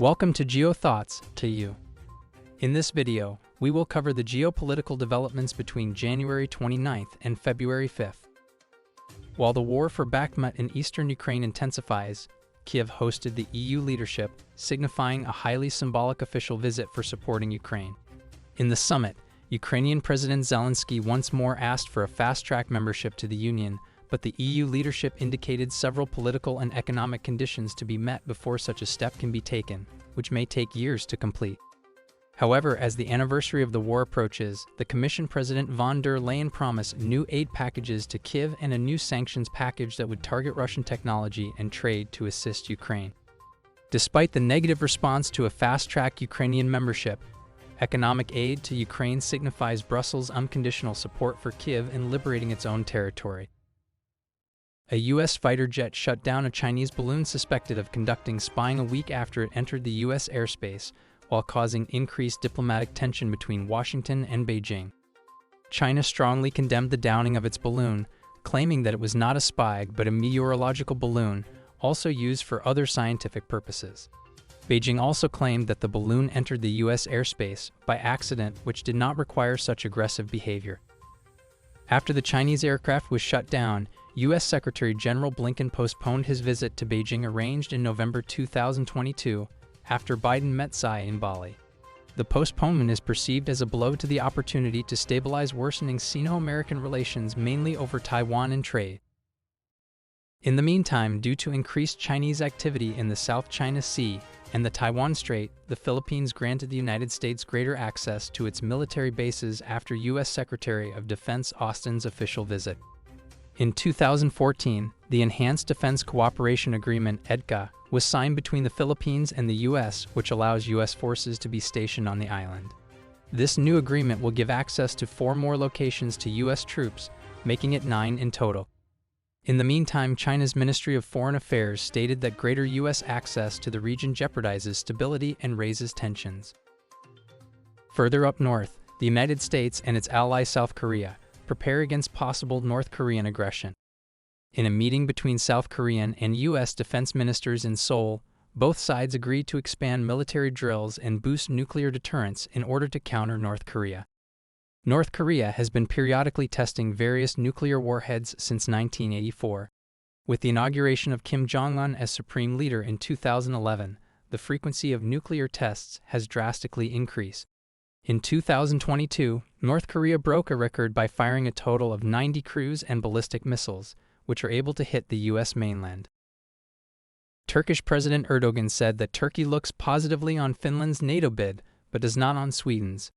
Welcome to Geo Thoughts to you. In this video, we will cover the geopolitical developments between January 29th and February 5th. While the war for Bakhmut in eastern Ukraine intensifies, Kyiv hosted the EU leadership, signifying a highly symbolic official visit for supporting Ukraine. In the summit, Ukrainian President Zelensky once more asked for a fast-track membership to the Union, but the EU leadership indicated several political and economic conditions to be met before such a step can be taken, which may take years to complete. However, as the anniversary of the war approaches, the Commission President von der Leyen promised new aid packages to Kyiv and a new sanctions package that would target Russian technology and trade to assist Ukraine. Despite the negative response to a fast-track Ukrainian membership, economic aid to Ukraine signifies Brussels' unconditional support for Kyiv in liberating its own territory. A U.S. fighter jet shut down a Chinese balloon suspected of conducting spying a week after it entered the U.S. airspace, while causing increased diplomatic tension between Washington and Beijing. China strongly condemned the downing of its balloon, claiming that it was not a spy but a meteorological balloon, also used for other scientific purposes. Beijing also claimed that the balloon entered the U.S. airspace by accident, which did not require such aggressive behavior. After the Chinese aircraft was shut down, U.S. Secretary General Blinken postponed his visit to Beijing arranged in November 2022 after Biden met Xi in Bali. The postponement is perceived as a blow to the opportunity to stabilize worsening Sino-American relations mainly over Taiwan and trade. In the meantime, due to increased Chinese activity in the South China Sea and the Taiwan Strait, the Philippines granted the United States greater access to its military bases after U.S. Secretary of Defense Austin's official visit. In 2014, the Enhanced Defense Cooperation Agreement (EDCA) was signed between the Philippines and the U.S., which allows U.S. forces to be stationed on the island. This new agreement will give access to 4 more locations to U.S. troops, making it 9 in total. In the meantime, China's Ministry of Foreign Affairs stated that greater U.S. access to the region jeopardizes stability and raises tensions. Further up north, the United States and its ally South Korea prepare against possible North Korean aggression. In a meeting between South Korean and U.S. defense ministers in Seoul, both sides agreed to expand military drills and boost nuclear deterrence in order to counter North Korea. North Korea has been periodically testing various nuclear warheads since 1984. With the inauguration of Kim Jong-un as supreme leader in 2011, the frequency of nuclear tests has drastically increased. In 2022, North Korea broke a record by firing a total of 90 cruise and ballistic missiles, which are able to hit the U.S. mainland. Turkish President Erdoğan said that Turkey looks positively on Finland's NATO bid, but does not on Sweden's.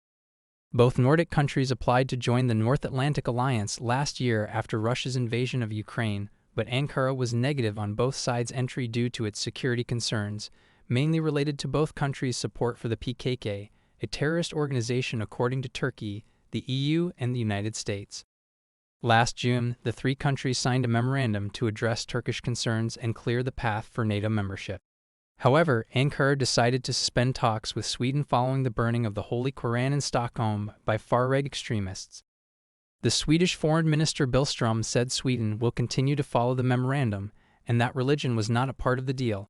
Both Nordic countries applied to join the North Atlantic Alliance last year after Russia's invasion of Ukraine, but Ankara was negative on both sides' entry due to its security concerns, mainly related to both countries' support for the PKK, a terrorist organization according to Turkey, the EU, and the United States. Last June, the 3 countries signed a memorandum to address Turkish concerns and clear the path for NATO membership. However, Ankara decided to suspend talks with Sweden following the burning of the Holy Quran in Stockholm by far-right extremists. The Swedish Foreign Minister Billström said Sweden will continue to follow the memorandum and that religion was not a part of the deal.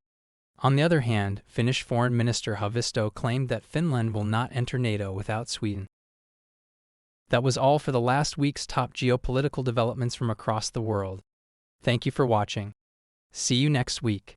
On the other hand, Finnish Foreign Minister Haavisto claimed that Finland will not enter NATO without Sweden. That was all for the last week's top geopolitical developments from across the world. Thank you for watching. See you next week.